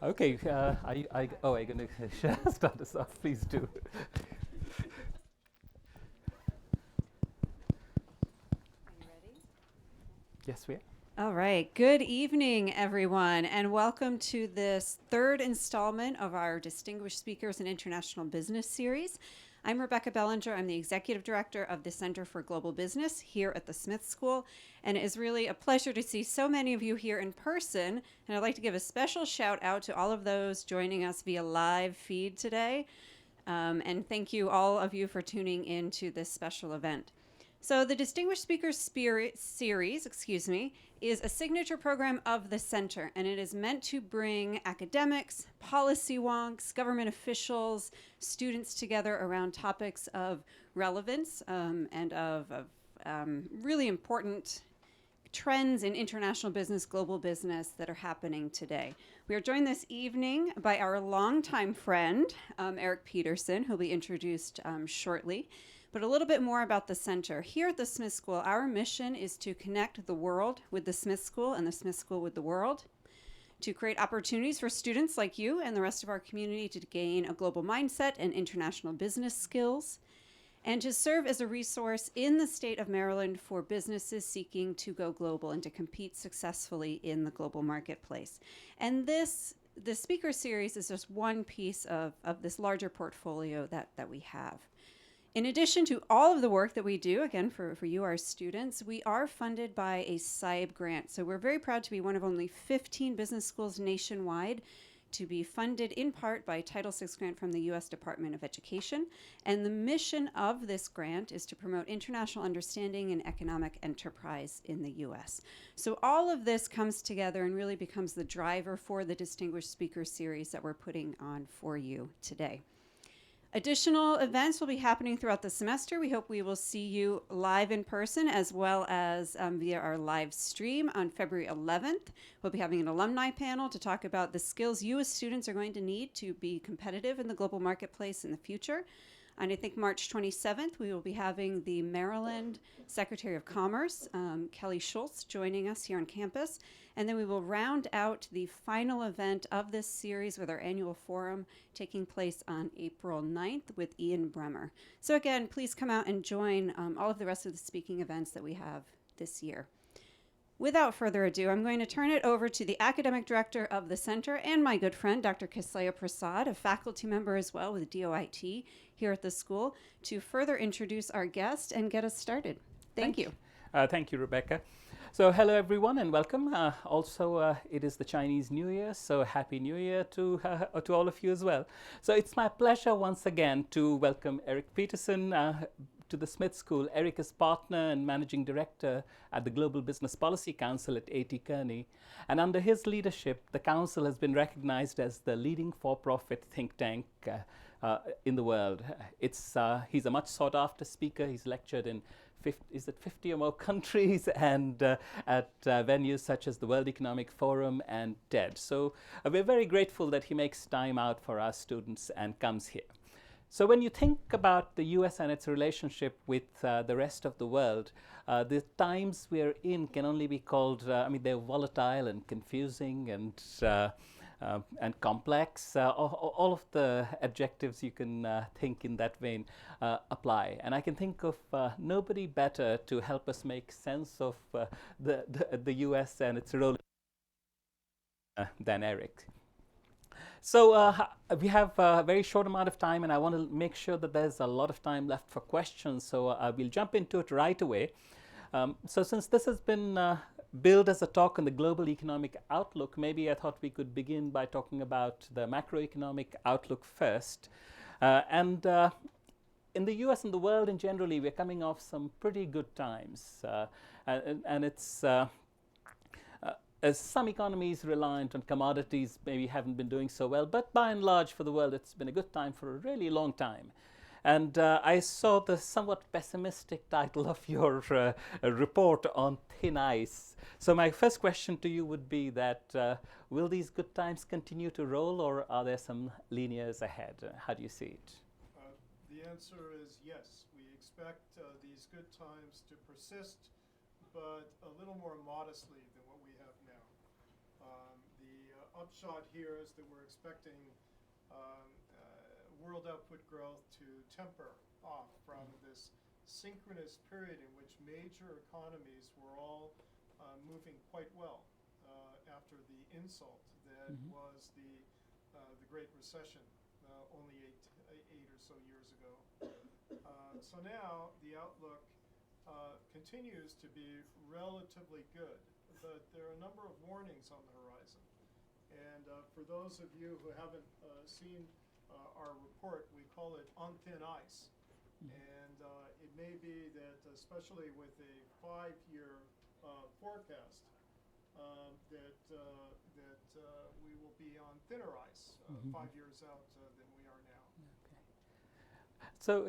Okay, are you going to start us off? Please do. Yes, we are. All right. Good evening, everyone, and welcome to this third installment of our Distinguished Speakers in International Business series. I'm Rebecca Bellinger. I'm the Executive Director of the Center for Global Business here at the Smith School, and it is really a pleasure to see so many of you here in person. And I'd like to give a special shout out to all of those joining us via live feed today. And thank you, all of you, for tuning in to this special event. So the Distinguished Speakers Series, is a signature program of the Center, and it is meant to bring academics, policy wonks, government officials, students together around topics of relevance and of really important trends in international business, global business that are happening today. We are joined this evening by our longtime friend, Erik Peterson, who'll be introduced shortly. But a little bit more about the center. Here at the Smith School, our mission is to connect the world with the Smith School and the Smith School with the world, to create opportunities for students like you and the rest of our community to gain a global mindset and international business skills, and to serve as a resource in the state of Maryland for businesses seeking to go global and to compete successfully in the global marketplace. And the speaker series is just one piece of this larger portfolio that we have. In addition to all of the work that we do, again, for you, our students, we are funded by a SIBE grant. So we're very proud to be one of only 15 business schools nationwide to be funded in part by Title VI grant from the U.S. Department of Education. And the mission of this grant is to promote international understanding and economic enterprise in the U.S. So all of this comes together and really becomes the driver for the Distinguished Speaker Series that we're putting on for you today. Additional events will be happening throughout the semester. We hope we will see you live in person as well as via our live stream on February 11th. We'll be having an alumni panel to talk about the skills you as students are going to need to be competitive in the global marketplace in the future. And I think March 27th, we will be having the Maryland Secretary of Commerce, Kelly Schultz, joining us here on campus. And then we will round out the final event of this series with our annual forum taking place on April 9th with Ian Bremer. So again, please come out and join all of the rest of the speaking events that we have this year. Without further ado, I'm going to turn it over to the academic director of the center and my good friend, Dr. Kisleya Prasad, a faculty member as well with DOIT here at the school, to further introduce our guest and get us started. Thank you. Thank you, Rebecca. So, hello everyone, and welcome. It is the Chinese New Year, so Happy New Year to all of you as well. So, it's my pleasure once again to welcome Erik Peterson to the Smith School. Erik is partner and managing director at the Global Business Policy Council at AT Kearney. And under his leadership, the council has been recognized as the leading for-profit think tank in the world. He's a much sought after speaker. He's lectured in 50 or more countries and at venues such as the World Economic Forum and TED. So we're very grateful that he makes time out for our students and comes here. So when you think about the US and its relationship with the rest of the world, the times we're in can only be called, they're volatile and confusing and complex. All of the adjectives you can think in that vein apply. And I can think of nobody better to help us make sense of the US and its role than Erik. So we have a very short amount of time, and I want to make sure that there's a lot of time left for questions. So we'll jump into it right away. So since this has been billed as a talk on the global economic outlook, maybe I thought we could begin by talking about the macroeconomic outlook first. In the US and the world in generally, we're coming off some pretty good times. And it's as some economies reliant on commodities maybe haven't been doing so well, but by and large for the world it's been a good time for a really long time. And I saw the somewhat pessimistic title of your report on thin ice. So my first question to you would be that will these good times continue to roll, or are there some lean years ahead? How do you see it? The answer is yes. We expect these good times to persist, but a little more modestly than what we have now. The upshot here is that we're expecting world output growth to temper off from this synchronous period in which major economies were all moving quite well after the insult that was the Great Recession only eight or so years ago. So now the outlook continues to be relatively good, but there are a number of warnings on the horizon. And for those of you who haven't seen our report, we call it On Thin Ice. And it may be that, especially with a 5-year forecast, that we will be on thinner ice 5 years out than we are now. Okay. So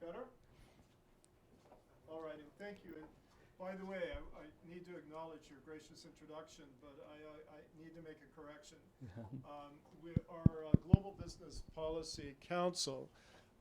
Better? All right, and thank you. And by the way, I need to acknowledge your gracious introduction, but I need to make a correction. Our Global Business Policy Council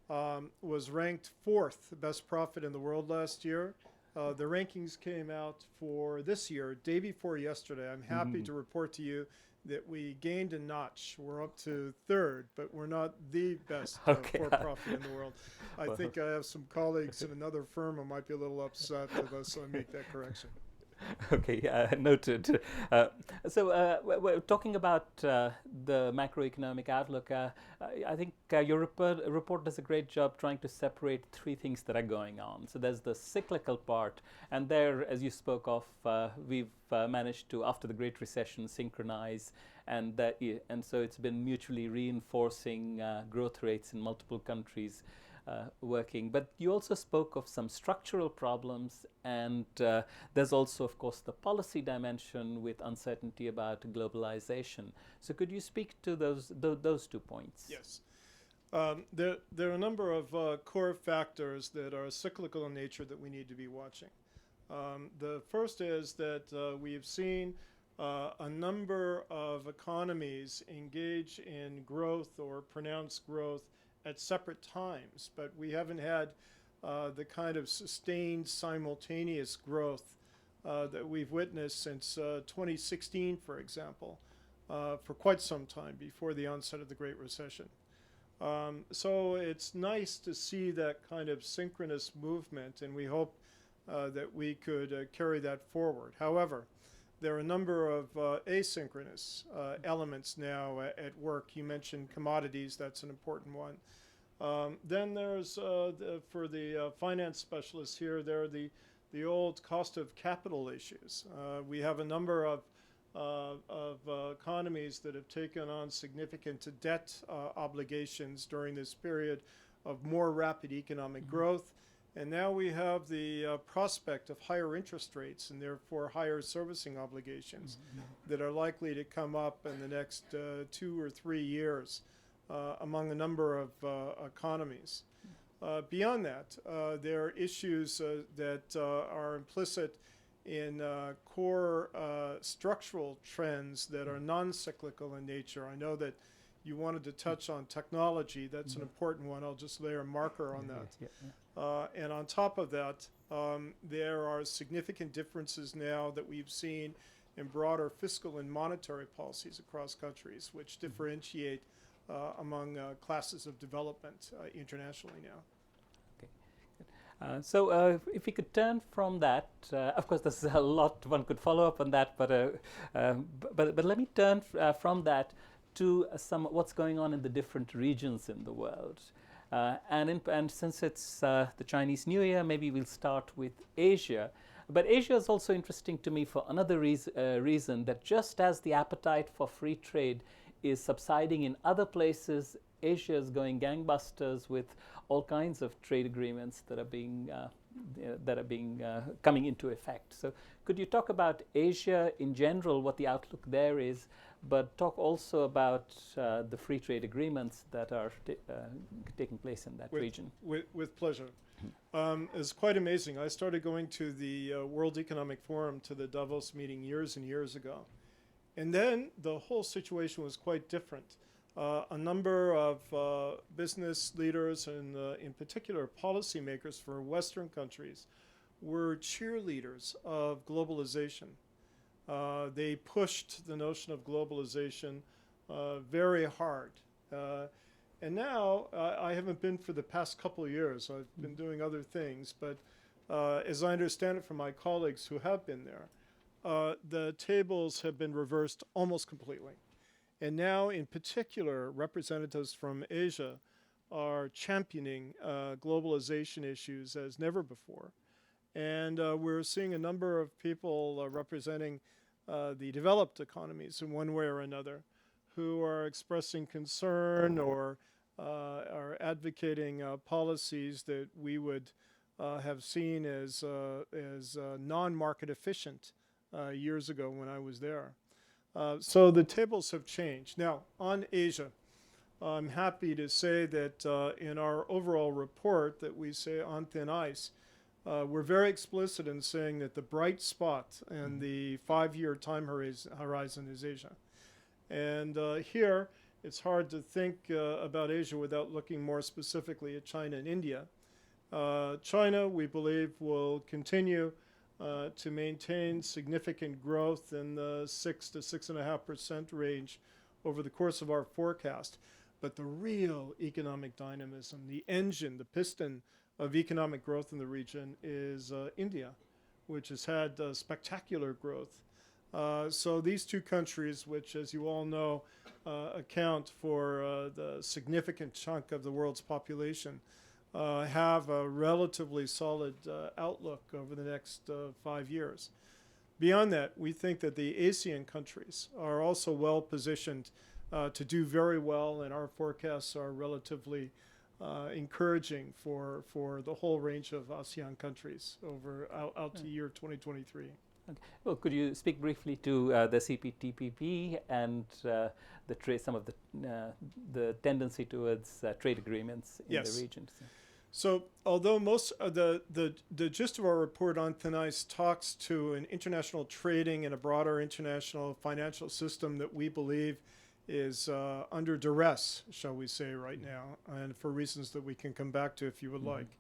was ranked 4th best profit in the world last year. The rankings came out for this year, day before yesterday. I'm happy to report to you that we gained a notch. We're up to 3rd, but we're not the best for-profit in the world. I think I have some colleagues in another firm who might be a little upset with us, so I make that correction. Okay, noted. So we're talking about the macroeconomic outlook. I think your report does a great job trying to separate 3 things that are going on. So there's the cyclical part, and there, as you spoke of, we've managed to, after the Great Recession, synchronize, and so it's been mutually reinforcing growth rates in multiple countries. Working, but you also spoke of some structural problems, and there's also, of course, the policy dimension with uncertainty about globalization. So could you speak to those 2 points? Yes. There are a number of core factors that are cyclical in nature that we need to be watching. The first is that we've seen a number of economies engage in growth or pronounced growth at separate times, but we haven't had the kind of sustained simultaneous growth that we've witnessed since 2016, for example, for quite some time before the onset of the Great Recession. So it's nice to see that kind of synchronous movement, and we hope that we could carry that forward. However, there are a number of asynchronous elements now at work. You mentioned commodities, that's an important one. Then there's, for the finance specialists here, there are the old cost of capital issues. We have a number of economies that have taken on significant debt obligations during this period of more rapid economic growth. And now we have the prospect of higher interest rates and therefore higher servicing obligations that are likely to come up in the next 2 or 3 years among a number of economies. Beyond that, there are issues that are implicit in core structural trends that are non-cyclical in nature. I know that you wanted to touch on technology. That's an important one. I'll just lay a marker on that. And on top of that, there are significant differences now that we've seen in broader fiscal and monetary policies across countries, which differentiate among classes of development internationally now. So if we could turn from that, of course there's a lot one could follow up on that, but let me turn from that to what's going on in the different regions in the world. And since it's the Chinese New Year, maybe we'll start with Asia. But Asia is also interesting to me for another reason, that just as the appetite for free trade is subsiding in other places, Asia is going gangbusters with all kinds of trade agreements that are coming into effect. So could you talk about Asia in general, what the outlook there is, but talk also about the free trade agreements that are taking place in that region? With pleasure. It's quite amazing. I started going to the World Economic Forum, to the Davos meeting years and years ago. And then the whole situation was quite different. A number of business leaders and in particular policymakers for Western countries were cheerleaders of globalization. They pushed the notion of globalization very hard. And now, I haven't been for the past couple of years. I've been doing other things. But as I understand it from my colleagues who have been there, the tables have been reversed almost completely. And now, in particular, representatives from Asia are championing globalization issues as never before. And we're seeing a number of people representing the developed economies in one way or another who are expressing concern or are advocating policies that we would have seen as non-market efficient years ago when I was there. So the tables have changed. Now, on Asia, I'm happy to say that in our overall report that we say on thin ice, we're very explicit in saying that the bright spot in the 5-year time horizon is Asia. And here, it's hard to think about Asia without looking more specifically at China and India. China, we believe, will continue to maintain significant growth in the 6 to 6.5% range over the course of our forecast. But the real economic dynamism, the engine, the piston of economic growth in the region is India, which has had spectacular growth. So these two countries, which, as you all know, account for the significant chunk of the world's population, have a relatively solid outlook over the next 5 years. Beyond that, we think that the ASEAN countries are also well positioned to do very well, and our forecasts are relatively encouraging for the whole range of ASEAN countries over out to year 2023. Okay. Well, could you speak briefly to the CPTPP and some of the tendency towards trade agreements in the region? So although most of the gist of our report on thin ice talks to an international trading and a broader international financial system that we believe is under duress, shall we say, right now, and for reasons that we can come back to if you would like.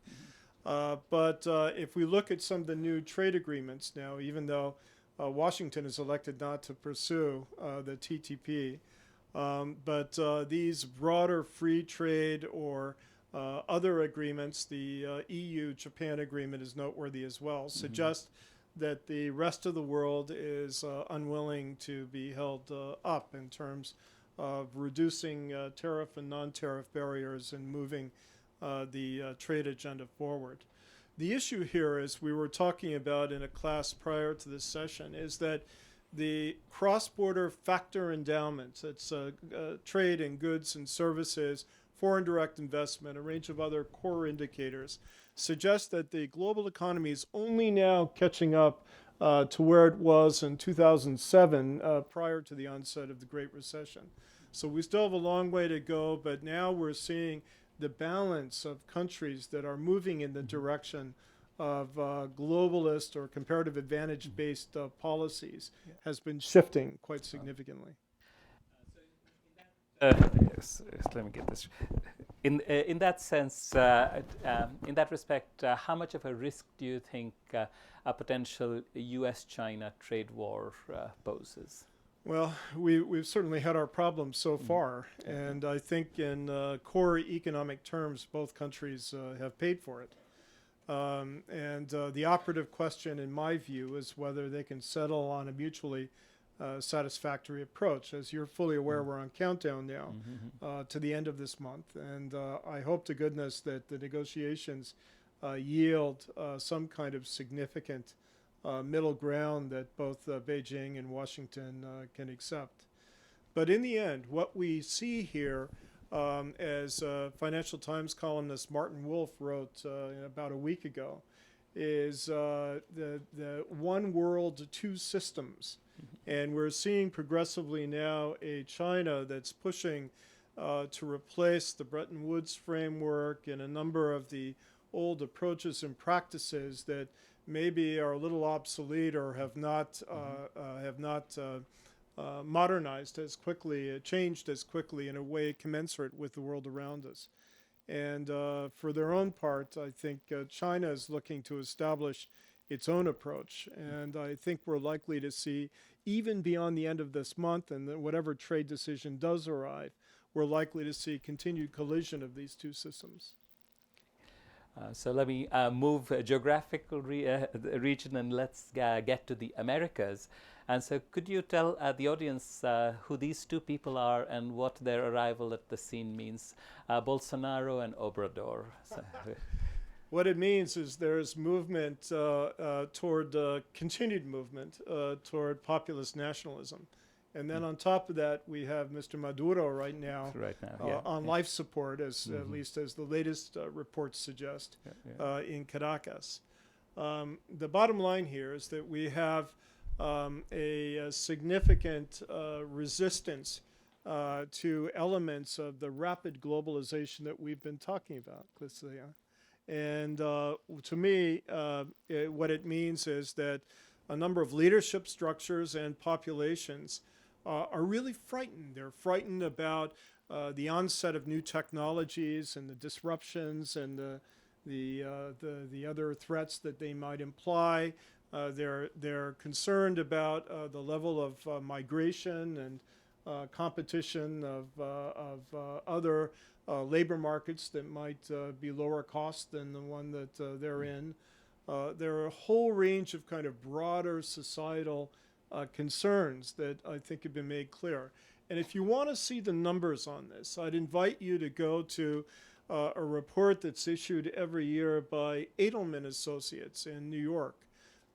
But if we look at some of the new trade agreements now, even though Washington has elected not to pursue the TTP, but these broader free trade or other agreements, the EU-Japan agreement is noteworthy as well, suggest that the rest of the world is unwilling to be held up in terms of reducing tariff and non-tariff barriers and moving the trade agenda forward. The issue here, as we were talking about in a class prior to this session, is that the cross-border factor endowments, it's trade in goods and services, foreign direct investment, a range of other core indicators, suggest that the global economy is only now catching up to where it was in 2007 prior to the onset of the Great Recession. So we still have a long way to go, but now we're seeing the balance of countries that are moving in the direction of globalist or comparative advantage-based policies has been shifting quite significantly. Yes, let me get this. In that sense, in that respect, how much of a risk do you think a potential U.S.-China trade war poses? Well, we've certainly had our problems so far, and I think in core economic terms, both countries have paid for it. And the operative question, in my view, is whether they can settle on a mutually satisfactory approach. As you're fully aware, we're on countdown now to the end of this month, and I hope to goodness that the negotiations yield some kind of significant middle ground that both Beijing and Washington can accept. But in the end, what we see here, as Financial Times columnist Martin Wolf wrote about a week ago, is the one world, two systems. And we're seeing progressively now a China that's pushing to replace the Bretton Woods framework and a number of the old approaches and practices that maybe are a little obsolete or have not modernized as quickly, changed as quickly in a way commensurate with the world around us. And for their own part, I think China is looking to establish its own approach. And I think we're likely to see, even beyond the end of this month and whatever trade decision does arrive, we're likely to see continued collision of these two systems. So let me move geographical region and let's get to the Americas. And so could you tell the audience who these two people are and what their arrival at the scene means? Bolsonaro and Obrador. So what it means is there's movement toward continued movement toward populist nationalism. And then on top of that, we have Mr. Maduro right now on life support, at least as the latest reports suggest, in Caracas. The bottom line here is that we have a significant resistance to elements of the rapid globalization that we've been talking about, And to me, what it means is that a number of leadership structures and populations are really frightened. They're frightened about the onset of new technologies and the disruptions and the other threats that they might imply. They're concerned about the level of migration and competition of other labor markets that might be lower cost than the one that they're in. There are a whole range of kind of broader societal concerns that I think have been made clear. And if you want to see the numbers on this, I'd invite you to go to a report that's issued every year by Edelman Associates in New York.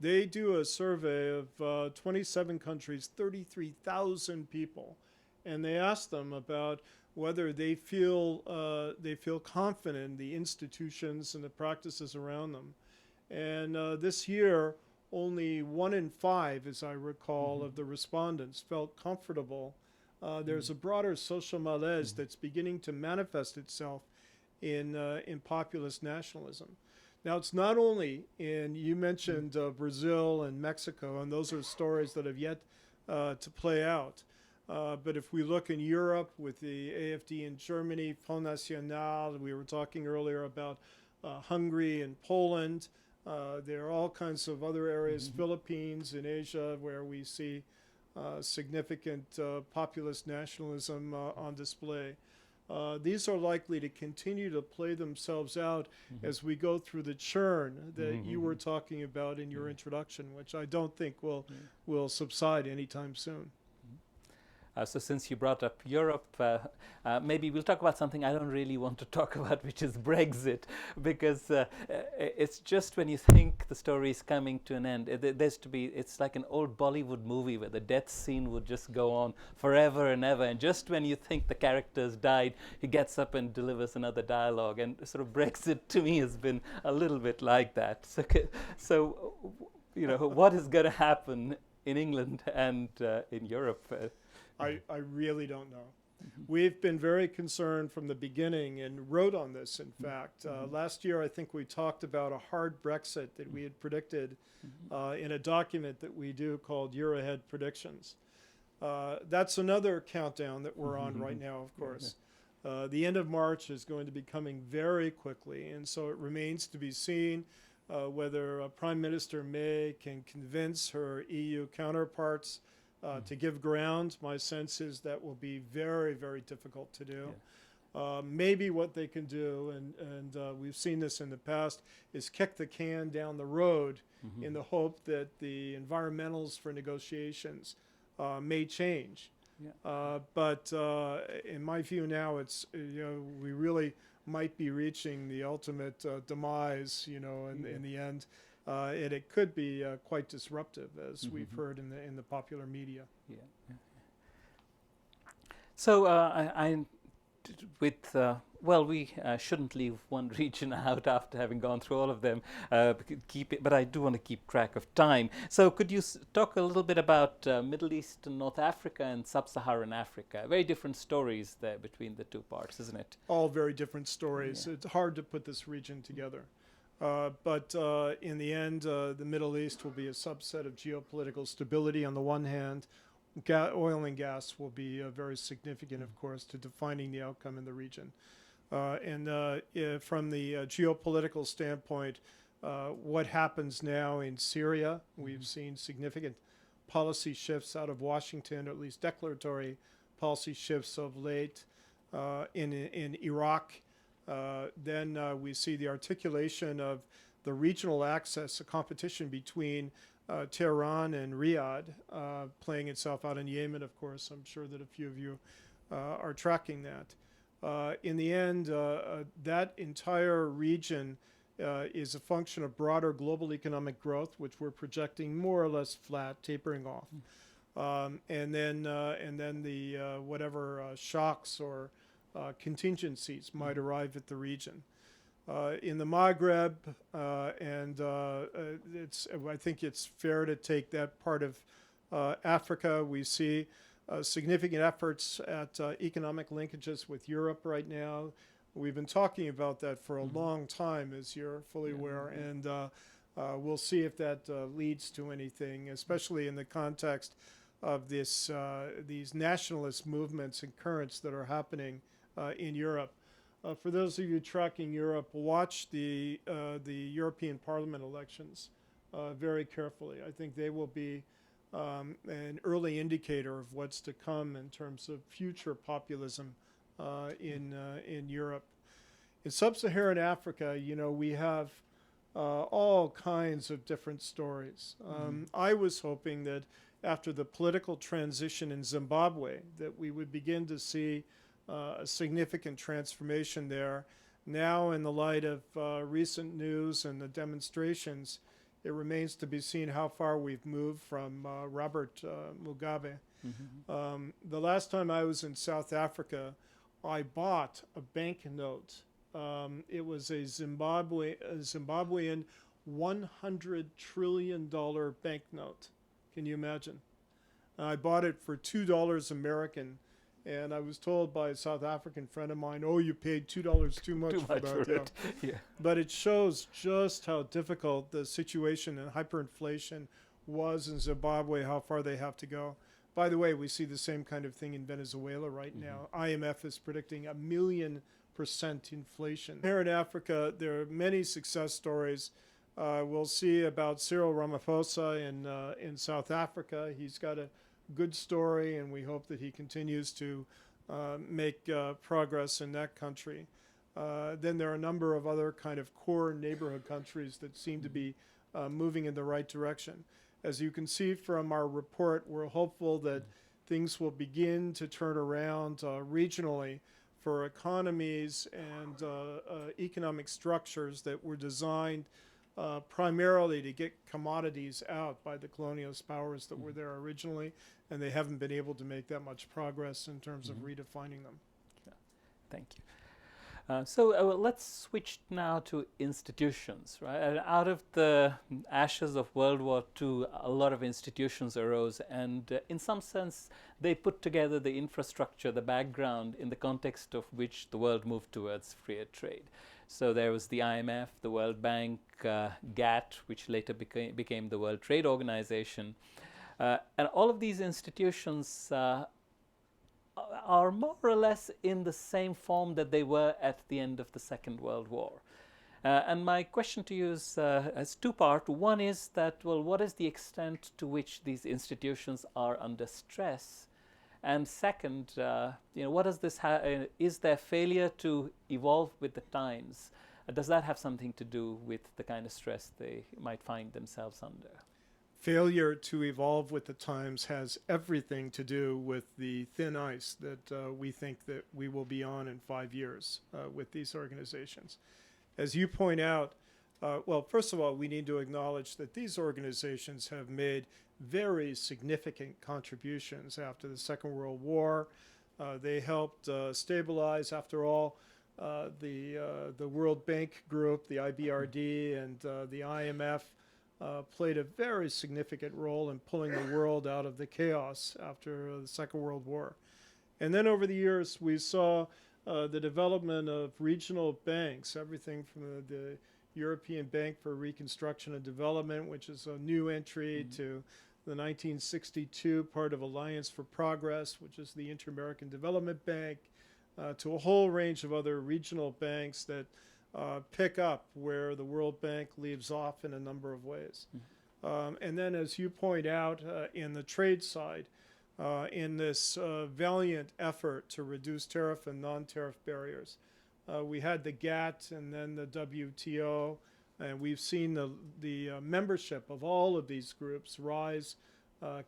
They do a survey of 27 countries, 33,000 people, and they ask them about whether they feel confident in the institutions and the practices around them. And this year, only 1 in 5, as I recall, of the respondents felt comfortable. There's a broader social malaise that's beginning to manifest itself in populist nationalism. Now, it's not only you mentioned Brazil and Mexico, and those are stories that have yet to play out. But if we look in Europe with the AfD in Germany, Front National, we were talking earlier about Hungary and Poland. There are all kinds of other areas, Philippines and Asia, where we see significant populist nationalism on display. These are likely to continue to play themselves out as we go through the churn that you were talking about in your introduction, which I don't think will subside anytime soon. So since you brought up Europe, maybe we'll talk about something I don't really want to talk about, which is Brexit, because it's just when you think the story is coming to an end, it's like an old Bollywood movie where the death scene would just go on forever and ever, and just when you think the characters died, he gets up and delivers another dialogue, and sort of Brexit to me has been a little bit like that. So you know, what is going to happen in England and in Europe? I really don't know. We've been very concerned from the beginning and wrote on this, in fact. Last year, I think we talked about a hard Brexit that we had predicted in a document that we do called Year Ahead Predictions. That's another countdown that we're on right now, of course. The end of March is going to be coming very quickly, and so it remains to be seen whether Prime Minister May can convince her EU counterparts to give ground. My sense is that will be very, very difficult to do. Maybe what they can do, and we've seen this in the past, is kick the can down the road in the hope that the environmentals for negotiations may change. But in my view now, it's we really might be reaching the ultimate demise, in the end. And it could be quite disruptive, as we've heard in the popular media. So we shouldn't leave one region out after having gone through all of them. But I do want to keep track of time. So could you talk a little bit about Middle East and North Africa and Sub-Saharan Africa? Very different stories there between the two parts, isn't it? All very different stories. It's hard to put this region together. But in the end, the Middle East will be a subset of geopolitical stability on the one hand, oil and gas will be very significant, of course, to defining the outcome in the region. From the geopolitical standpoint, what happens now in Syria, we've seen significant policy shifts out of Washington, or at least declaratory policy shifts of late. In Iraq, then we see the articulation of the regional axis, a competition between Tehran and Riyadh, playing itself out in Yemen, of course. I'm sure that a few of you are tracking that. In the end, that entire region is a function of broader global economic growth, which we're projecting more or less flat, tapering off. And then the whatever shocks or contingencies might arrive at the region. In the Maghreb, I think it's fair to take that part of Africa. We see significant efforts at economic linkages with Europe right now. We've been talking about that for a long time, as you're fully aware, and we'll see if that leads to anything, especially in the context of these nationalist movements and currents that are happening in Europe. For those of you tracking Europe, watch the European Parliament elections very carefully. I think they will be an early indicator of what's to come in terms of future populism in Europe. In Sub-Saharan Africa, we have all kinds of different stories. I was hoping that after the political transition in Zimbabwe, that we would begin to see a significant transformation there. Now, in the light of recent news and the demonstrations, it remains to be seen how far we've moved from Robert Mugabe. The last time I was in South Africa, I bought a banknote. It was a Zimbabwean $100 trillion banknote. Can you imagine? I bought it for $2 American. And I was told by a South African friend of mine, "Oh, you paid $2 too much for that." Yeah. But it shows just how difficult the situation and hyperinflation was in Zimbabwe, how far they have to go. By the way, we see the same kind of thing in Venezuela right now. IMF is predicting 1,000,000% inflation. Here in Africa, there are many success stories. We'll see about Cyril Ramaphosa in South Africa. He's got a good story, and we hope that he continues to make progress in that country. Then there are a number of other kind of core neighborhood countries that seem to be moving in the right direction. As you can see from our report, we're hopeful that things will begin to turn around regionally for economies and economic structures that were designed primarily to get commodities out by the colonialist powers that were there originally, and they haven't been able to make that much progress in terms of redefining them. Yeah. Thank you. So let's switch now to institutions, right? Out of the ashes of World War II, a lot of institutions arose, and in some sense, they put together the infrastructure, the background in the context of which the world moved towards freer trade. So there was the IMF, the World Bank, GATT, which later became the World Trade Organization. And all of these institutions are more or less in the same form that they were at the end of the Second World War. And my question to you is has two-part. One is that, well, what is the extent to which these institutions are under stress? And second, what does this is their failure to evolve with the times? Does that have something to do with the kind of stress they might find themselves under? Failure to evolve with the times has everything to do with the thin ice that we think that we will be on in 5 years with these organizations. As you point out, well, first of all, we need to acknowledge that these organizations have made very significant contributions after the Second World War. They helped stabilize, after all, the World Bank Group, the IBRD, and the IMF played a very significant role in pulling the world out of the chaos after the Second World War. And then over the years, we saw the development of regional banks, everything from the European Bank for Reconstruction and Development, which is a new entry, to the 1962 part of Alliance for Progress, which is the Inter-American Development Bank, to a whole range of other regional banks that pick up where the World Bank leaves off in a number of ways. And then, as you point out, in the trade side, in this valiant effort to reduce tariff and non-tariff barriers, we had the GATT and then the WTO, and we've seen the membership of all of these groups rise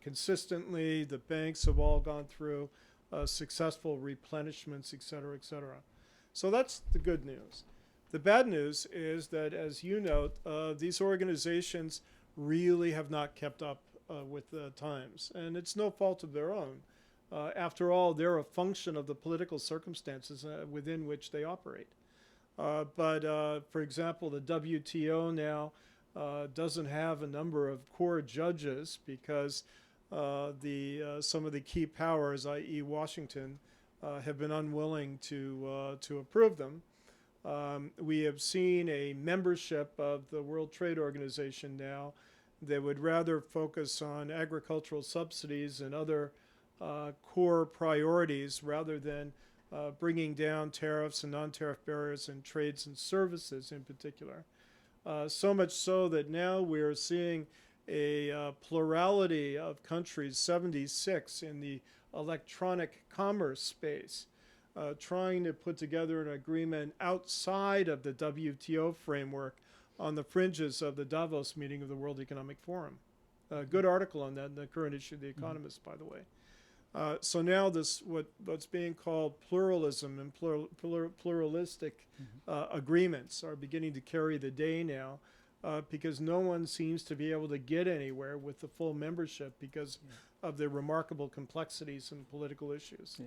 consistently. The banks have all gone through successful replenishments, et cetera, et cetera. So that's the good news. The bad news is that, as you note, these organizations really have not kept up with the times, and it's no fault of their own. After all, they're a function of the political circumstances within which they operate. But for example, the WTO now doesn't have a number of core judges because some of the key powers, i.e. Washington, have been unwilling to approve them. We have seen a membership of the World Trade Organization now that would rather focus on agricultural subsidies and other core priorities rather than bringing down tariffs and non-tariff barriers in trades and services in particular. So much so that now we're seeing a plurality of countries, 76 in the electronic commerce space, trying to put together an agreement outside of the WTO framework on the fringes of the Davos meeting of the World Economic Forum. Good article on that in the current issue of The Economist, by the way. So now this what's being called pluralism and pluralistic agreements are beginning to carry the day now because no one seems to be able to get anywhere with the full membership because of the remarkable complexities in political issues. Yeah.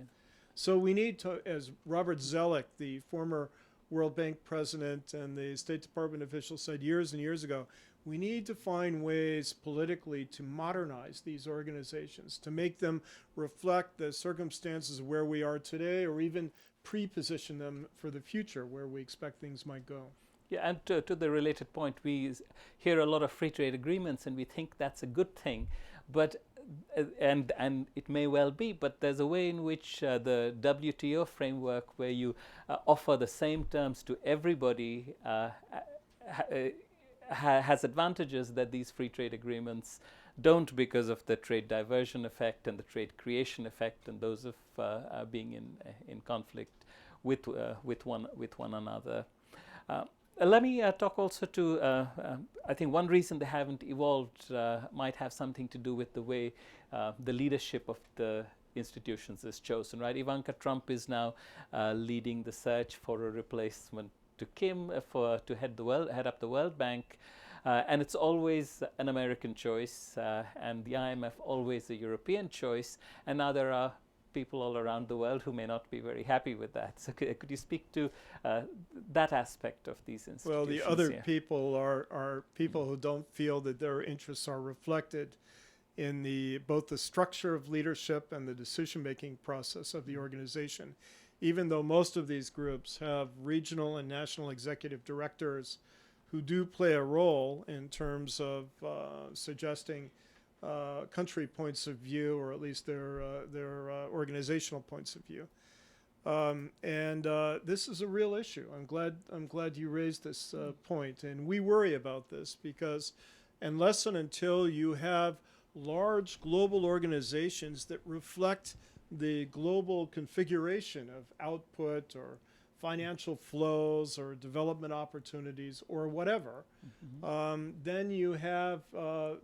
So we need to, as Robert Zoellick, the former World Bank president and the State Department official said years and years ago, we need to find ways politically to modernize these organizations, to make them reflect the circumstances where we are today or even pre-position them for the future where we expect things might go. Yeah, and to the related point, we hear a lot of free trade agreements and we think that's a good thing, but and it may well be, but there's a way in which the WTO framework where you offer the same terms to everybody has advantages that these free trade agreements don't because of the trade diversion effect and the trade creation effect and those of being in conflict with one another. Let me talk also to, I think one reason they haven't evolved might have something to do with the way the leadership of the institutions is chosen, right? Ivanka Trump is now leading the search for a replacement to Kim to head up the World Bank, and it's always an American choice, and the IMF always a European choice, and now there are people all around the world who may not be very happy with that. So could you speak to that aspect of these institutions? Well, the other people are people who don't feel that their interests are reflected in both the structure of leadership and the decision-making process of the organization. Even though most of these groups have regional and national executive directors who do play a role in terms of suggesting country points of view, or at least their organizational points of view, and this is a real issue. I'm glad you raised this point, and we worry about this because unless and until you have large global organizations that reflect the global configuration of output or financial flows or development opportunities or whatever, then you have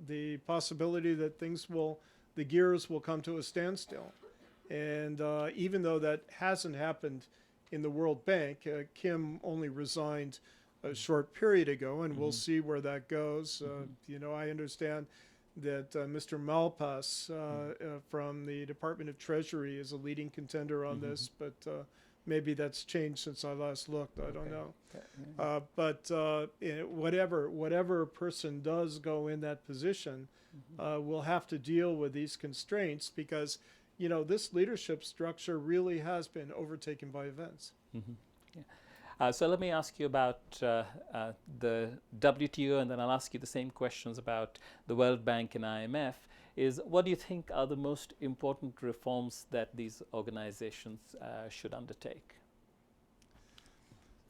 the possibility that the gears will come to a standstill. And even though that hasn't happened in the World Bank, Kim only resigned a short period ago, and we'll see where that goes. I understand that Mr. Malpass from the Department of Treasury is a leading contender on this, but maybe that's changed since I last looked. I don't know. But whatever person does go in that position will have to deal with these constraints because, this leadership structure really has been overtaken by events. So let me ask you about the WTO, and then I'll ask you the same questions about the World Bank and IMF. is what do you think are the most important reforms that these organizations should undertake?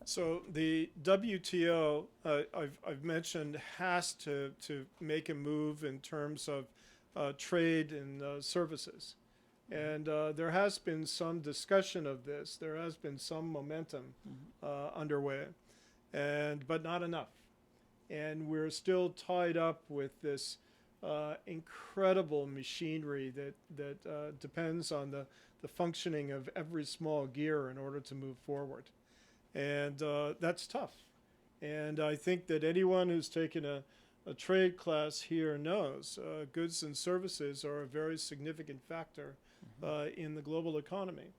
So the WTO, I've mentioned, has to make a move in terms of trade and services. And there has been some discussion of this. There has been some momentum underway, but not enough. And we're still tied up with this incredible machinery that depends on the functioning of every small gear in order to move forward. And that's tough. And I think that anyone who's taken a trade class here knows goods and services are a very significant factor in the global economy.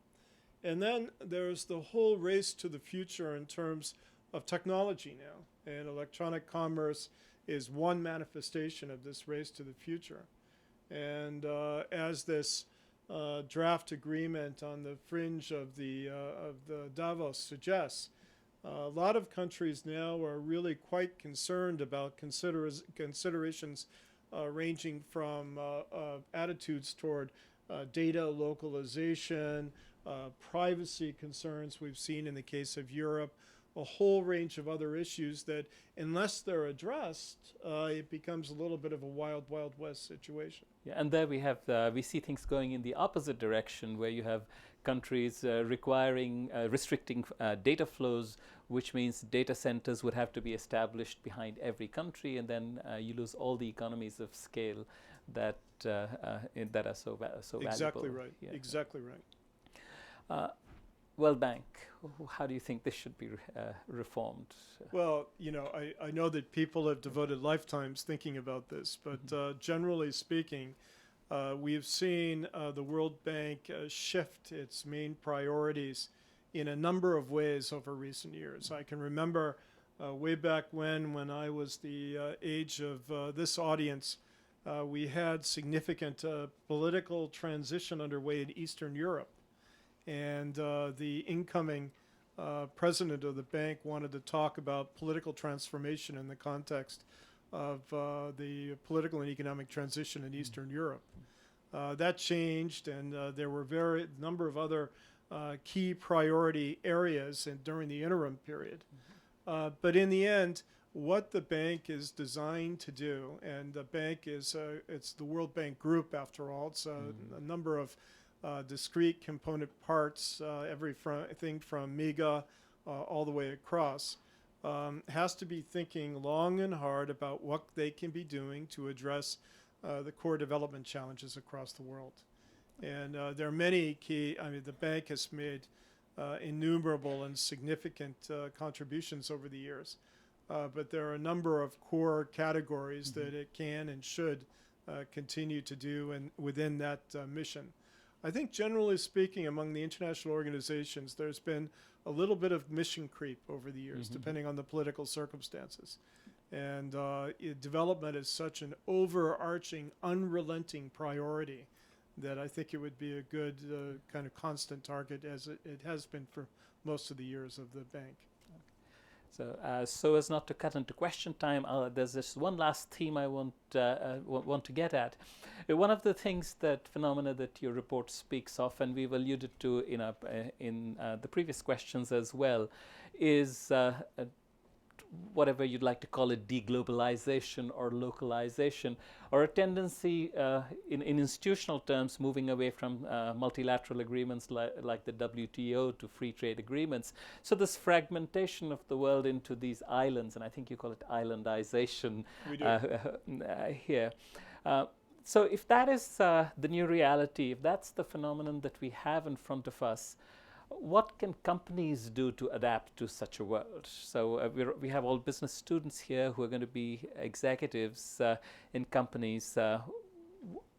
And then there's the whole race to the future in terms of technology now. And electronic commerce is one manifestation of this race to the future. And as this draft agreement on the fringe of the Davos suggests, a lot of countries now are really quite concerned about considerations ranging from attitudes toward data localization, privacy concerns we've seen in the case of Europe, a whole range of other issues that, unless they're addressed, it becomes a little bit of a wild, wild west situation. Yeah, and there we have we see things going in the opposite direction, where you have countries restricting data flows, which means data centers would have to be established behind every country, and then you lose all the economies of scale that that are so valuable. Exactly right. Yeah. Exactly right. World Bank, how do you think this should be reformed? Well, I know that people have devoted lifetimes thinking about this, but generally speaking, we've seen the World Bank shift its main priorities in a number of ways over recent years. I can remember way back when I was the age of this audience, we had significant political transition underway in Eastern Europe. And the incoming president of the bank wanted to talk about political transformation in the context of the political and economic transition in Eastern Europe. That changed, and there were a number of other key priority areas during the interim period. But in the end, what the bank is designed to do, and the bank is, it's the World Bank Group after all, it's a number of discrete component parts, everything from MEGA all the way across, has to be thinking long and hard about what they can be doing to address the core development challenges across the world. And there are many the bank has made innumerable and significant contributions over the years, but there are a number of core categories that it can and should continue to do within that mission. I think generally speaking, among the international organizations, there's been a little bit of mission creep over the years, depending on the political circumstances. And development is such an overarching, unrelenting priority that I think it would be a good kind of constant target, as it has been for most of the years of the bank. So as not to cut into question time, there's this one last theme I want to get at. One of the things, phenomena that your report speaks of, and we've alluded to in the previous questions as well, is whatever you'd like to call it, deglobalization or localization, or a tendency in institutional terms moving away from multilateral agreements like the WTO to free trade agreements. So this fragmentation of the world into these islands, and I think you call it islandization here. So if that is the new reality, if that's the phenomenon that we have in front of us, what can companies do to adapt to such a world? So we have all business students here who are going to be executives in companies.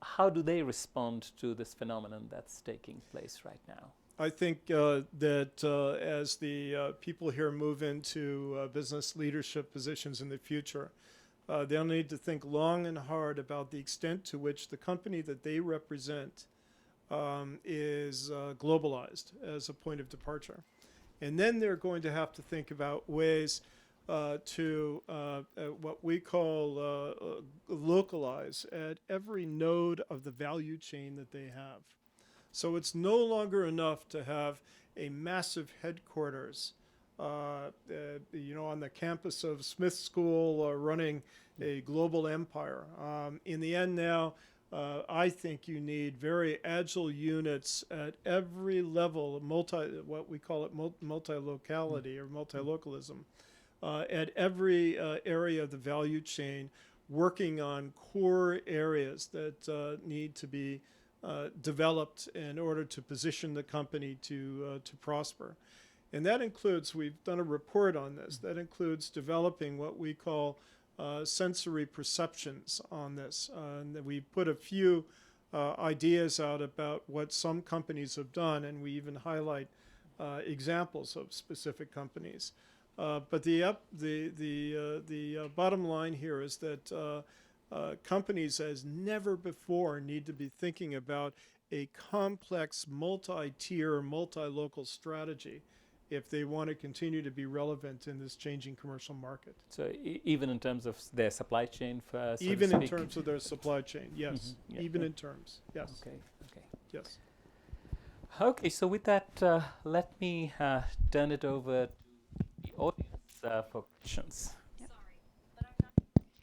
How do they respond to this phenomenon that's taking place right now? I think that as the people here move into business leadership positions in the future, they'll need to think long and hard about the extent to which the company that they represent is globalized as a point of departure. And then they're going to have to think about ways to what we call localize at every node of the value chain that they have. So it's no longer enough to have a massive headquarters, on the campus of Smith School running a global empire. In the end now, I think you need very agile units at every level, what we call it multi-locality or multi-localism, at every area of the value chain, working on core areas that need to be developed in order to position the company to prosper. And that includes, we've done a report on this, that includes developing what we call sensory perceptions on this. And we put a few ideas out about what some companies have done, and we even highlight examples of specific companies. But the bottom line here is that companies as never before need to be thinking about a complex multi-tier, multi-local strategy if they want to continue to be relevant in this changing commercial market. So even in terms of their supply chain, even in terms of their supply chain, yes. Mm-hmm. Yeah. Even in terms, yes. Okay. Yes. Okay. So with that, let me turn it over to the audience for questions.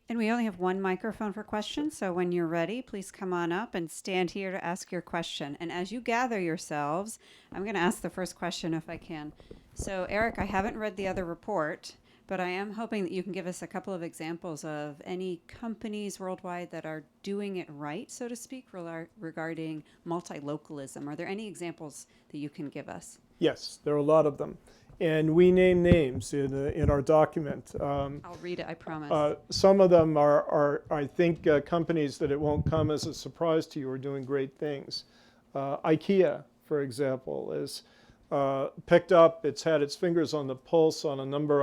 And we only have one microphone for questions, so when you're ready, please come on up and stand here to ask your question. And as you gather yourselves, I'm going to ask the first question if I can. So, Erik, I haven't read the other report, but I am hoping that you can give us a couple of examples of any companies worldwide that are doing it right, so to speak, regarding multi-localism. Are there any examples that you can give us? Yes, there are a lot of them. And we name names in our document. I'll read it, I promise. Some of them are I think, companies that it won't come as a surprise to you are doing great things. IKEA, for example, is picked up. It's had its fingers on the pulse on a number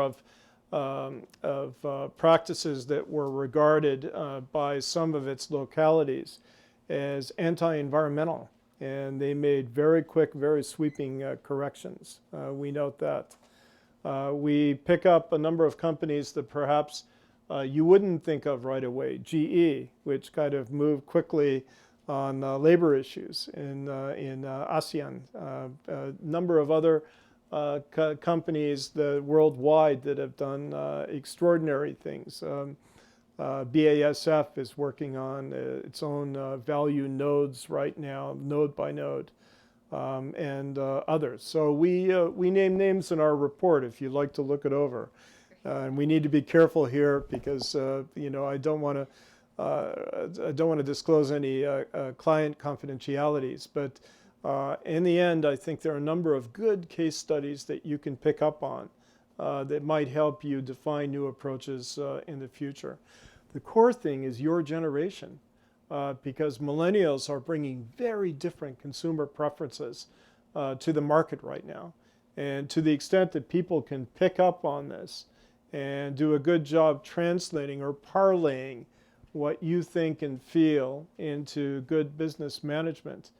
of practices that were regarded by some of its localities as anti-environmental. And they made very quick, very sweeping corrections. We note that. We pick up a number of companies that perhaps you wouldn't think of right away. GE, which kind of moved quickly on labor issues in ASEAN. A number of other companies worldwide that have done extraordinary things. BASF is working on its own value nodes right now, node by node, and others. So we name names in our report if you'd like to look it over. And we need to be careful here because I don't want to disclose any client confidentialities. But in the end, I think there are a number of good case studies that you can pick up on that might help you define new approaches in the future. The core thing is your generation, because millennials are bringing very different consumer preferences to the market right now. And to the extent that people can pick up on this and do a good job translating or parlaying what you think and feel into good business management,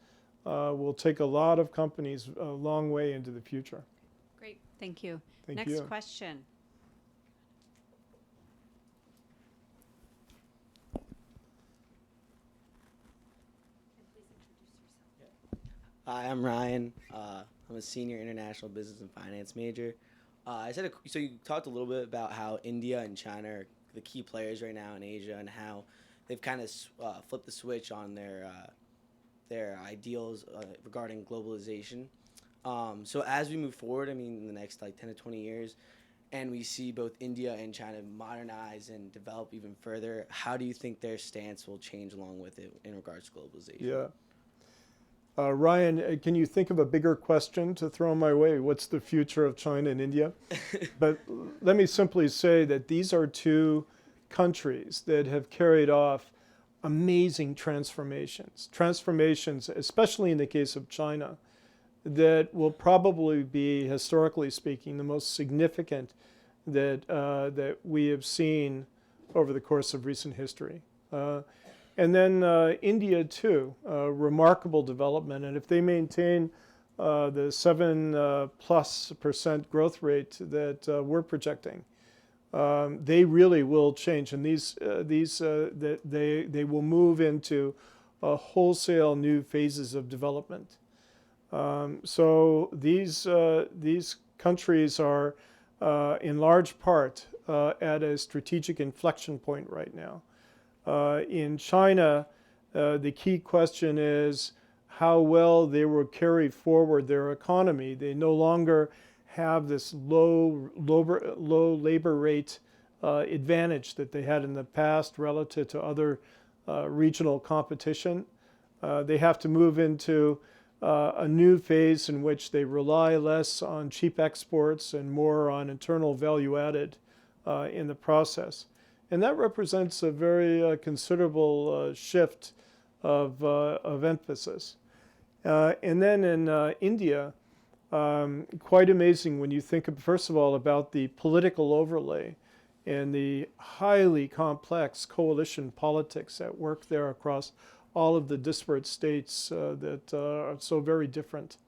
will take a lot of companies a long way into the future. Great, thank you. Thank you. Next question. Hi, I'm Ryan. I'm a senior international business and finance major. So you talked a little bit about how India and China are the key players right now in Asia and how they've kind of flipped the switch on their ideals regarding globalization. So as we move forward, in the next 10 to 20 years, and we see both India and China modernize and develop even further, how do you think their stance will change along with it in regards to globalization? Yeah. Ryan, can you think of a bigger question to throw my way? What's the future of China and India? But let me simply say that these are two countries that have carried off amazing transformations, especially in the case of China, that will probably be, historically speaking, the most significant that we have seen over the course of recent history. And then India, too, remarkable development. And if they maintain the 7+% growth rate that we're projecting, they really will change, and they will move into wholesale new phases of development. So these countries are in large part at a strategic inflection point right now. In China, the key question is how well they will carry forward their economy. They no longer have this low labor rate advantage that they had in the past relative to other regional competition. They have to move into a new phase in which they rely less on cheap exports and more on internal value added in the process. And that represents a very considerable shift of emphasis. And then in India, quite amazing when you think, first of all, about the political overlay and the highly complex coalition politics at work there across all of the disparate states that are so very different.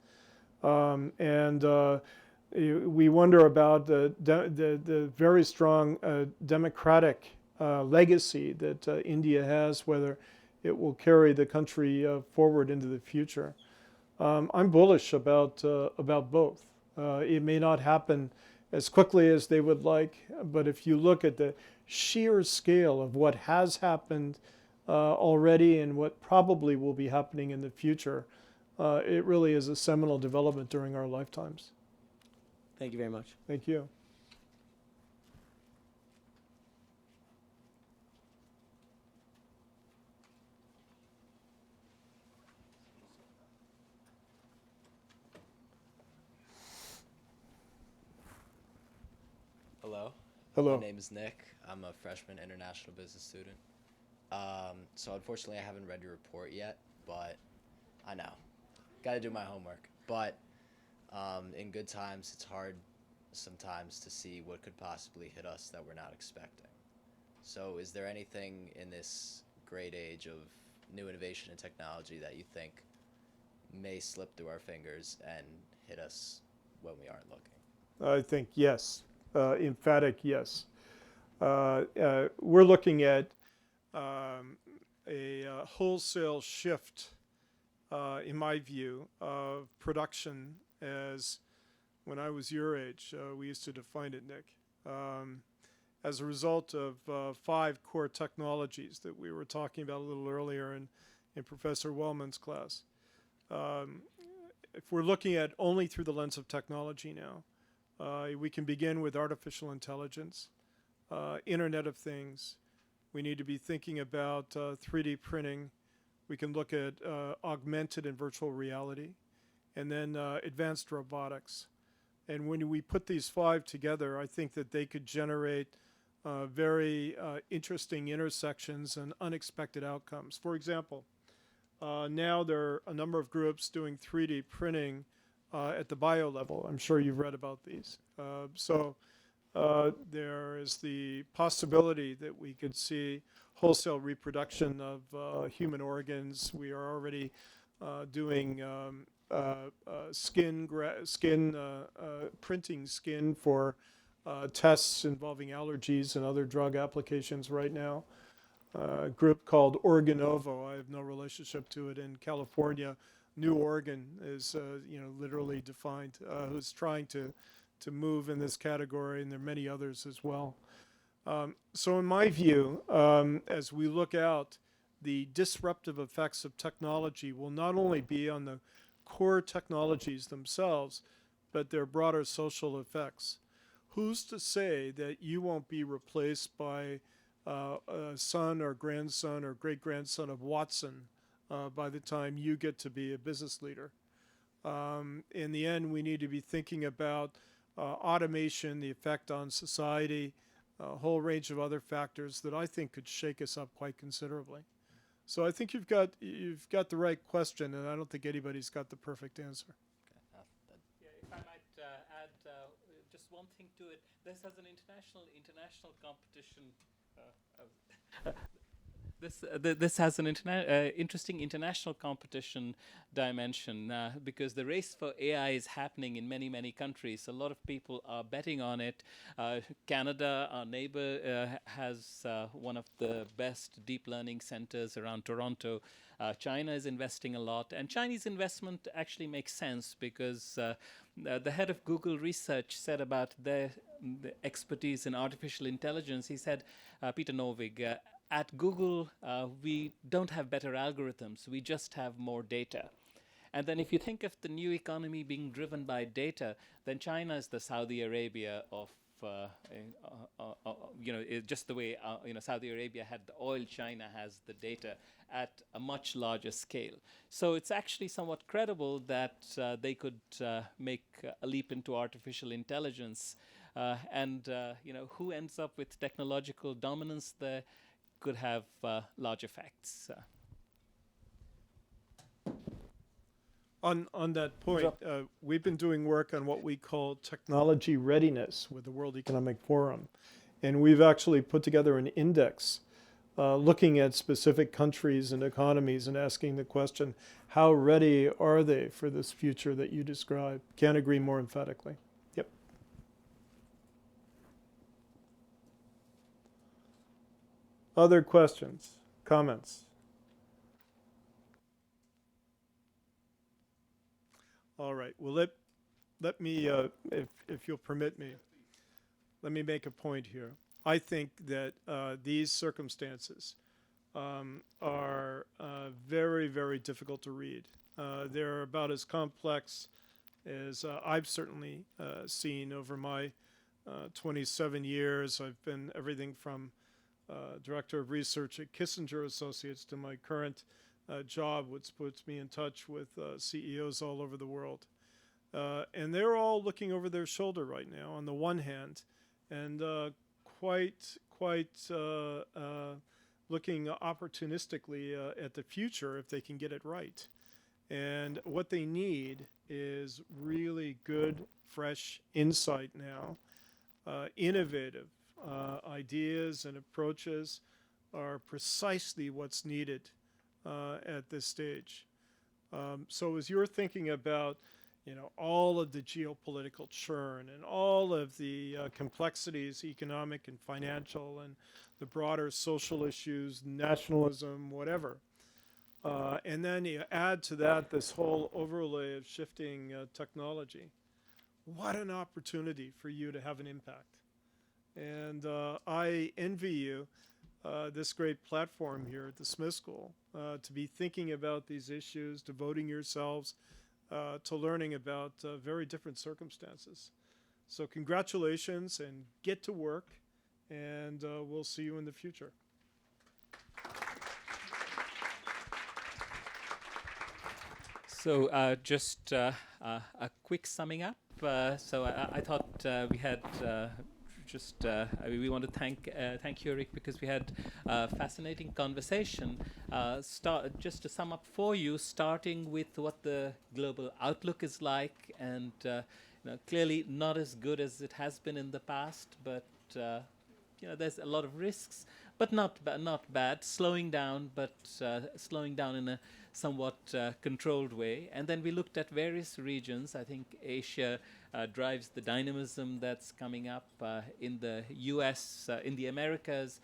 We wonder about the very strong democratic legacy that India has, whether it will carry the country forward into the future. I'm bullish about both. It may not happen as quickly as they would like, but if you look at the sheer scale of what has happened already and what probably will be happening in the future, it really is a seminal development during our lifetimes. Thank you very much. Thank you. Hello. Hello. My name is Nick. I'm a freshman international business student. So unfortunately, I haven't read your report yet, but I know. Got to do my homework. But in good times, it's hard sometimes to see what could possibly hit us that we're not expecting. So is there anything in this great age of new innovation and technology that you think may slip through our fingers and hit us when we aren't looking? I think yes. Emphatic yes. We're looking at a wholesale shift, in my view, of production as when I was your age. We used to define it, Nick, as a result of 5 core technologies that we were talking about a little earlier in Professor Wellman's class. If we're looking at only through the lens of technology now, we can begin with artificial intelligence, Internet of Things. We need to be thinking about 3D printing. We can look at augmented and virtual reality, and then advanced robotics. And when we put these 5 together, I think that they could generate very interesting intersections and unexpected outcomes. For example, now there are a number of groups doing 3D printing at the bio level. I'm sure you've read about these. There is the possibility that we could see wholesale reproduction of human organs. We are already doing printing skin for tests involving allergies and other drug applications right now. A group called Organovo, I have no relationship to it, in California. New Oregon is literally defined, who's trying to move in this category, and there are many others as well. So in my view, as we look out, the disruptive effects of technology will not only be on the core technologies themselves, but their broader social effects. Who's to say that you won't be replaced by a son or grandson or great-grandson of Watson by the time you get to be a business leader? In the end, we need to be thinking about automation, the effect on society, a whole range of other factors that I think could shake us up quite considerably. So I think you've got the right question, and I don't think anybody's got the perfect answer. Yeah, if I might add just one thing to it, this has an international competition. This has an interesting international competition dimension because the race for AI is happening in many countries. A lot of people are betting on it. Canada, our neighbor, has one of the best deep learning centers around Toronto. China is investing a lot, and Chinese investment actually makes sense because the head of Google Research said about the expertise in artificial intelligence. He said, Peter Norvig, at Google, we don't have better algorithms, we just have more data. And then if you think of the new economy being driven by data, then China is the Saudi Arabia of, just the way, Saudi Arabia had the oil, China has the data at a much larger scale. So it's actually somewhat credible that they could make a leap into artificial intelligence. Who ends up with technological dominance there could have large effects. On that point, we've been doing work on what we call technology readiness with the World Economic Forum. And we've actually put together an index looking at specific countries and economies and asking the question, how ready are they for this future that you describe? Can't agree more emphatically. Yep. Other questions, comments? All right. Well, let me, if you'll permit me, let me make a point here. I think that these circumstances are very difficult to read. They're about as complex as I've certainly seen over my 27 years. I've been everything from Director of Research at Kissinger Associates to my current job, which puts me in touch with CEOs all over the world. And they're all looking over their shoulder right now, on the one hand, and quite looking opportunistically at the future if they can get it right. And what they need is really good, fresh insight now. Innovative ideas and approaches are precisely what's needed at this stage. So as you're thinking about, all of the geopolitical churn and all of the complexities, economic and financial, and the broader social issues, nationalism, whatever, and then you add to that this whole overlay of shifting technology, what an opportunity for you to have an impact. And I envy you this great platform here at the Smith School to be thinking about these issues, devoting yourselves to learning about very different circumstances. So congratulations and get to work, and we'll see you in the future. So just a quick summing up. So I thought we had we want to thank you, Erik, because we had a fascinating conversation. Just to sum up for you, starting with what the global outlook is like, and clearly not as good as it has been in the past, but there's a lot of risks, but not bad. Slowing down, but slowing down in a somewhat controlled way. And then we looked at various regions. I think Asia drives the dynamism that's coming up in the U.S., in the Americas.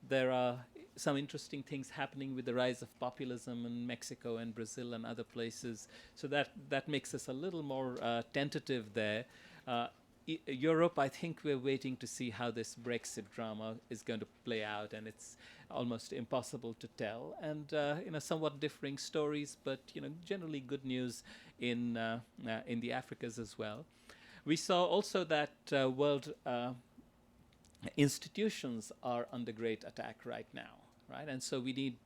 There are some interesting things happening with the rise of populism in Mexico and Brazil and other places. So that makes us a little more tentative there. Europe, I think we're waiting to see how this Brexit drama is going to play out, and it's almost impossible to tell. And somewhat differing stories, but generally good news in the Africas as well. We saw also that world institutions are under great attack right now, right? And so we need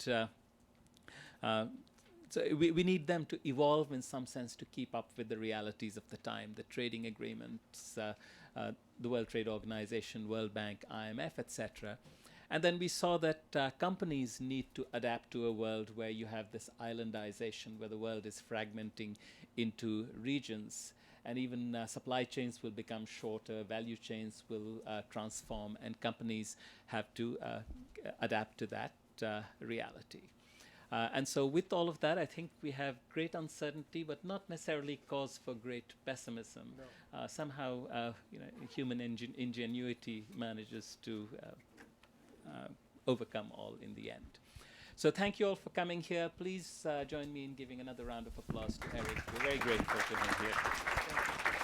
we need them to evolve in some sense to keep up with the realities of the time, the trading agreements, the World Trade Organization, World Bank, IMF, etc. And then we saw that companies need to adapt to a world where you have this islandization, where the world is fragmenting into regions, and even supply chains will become shorter, value chains will transform, and companies have to adapt to that. reality. And so with all of that, I think we have great uncertainty, but not necessarily cause for great pessimism. No. Somehow, human ingenuity manages to overcome all in the end. So thank you all for coming here. Please join me in giving another round of applause to Erik. We're very grateful to him here.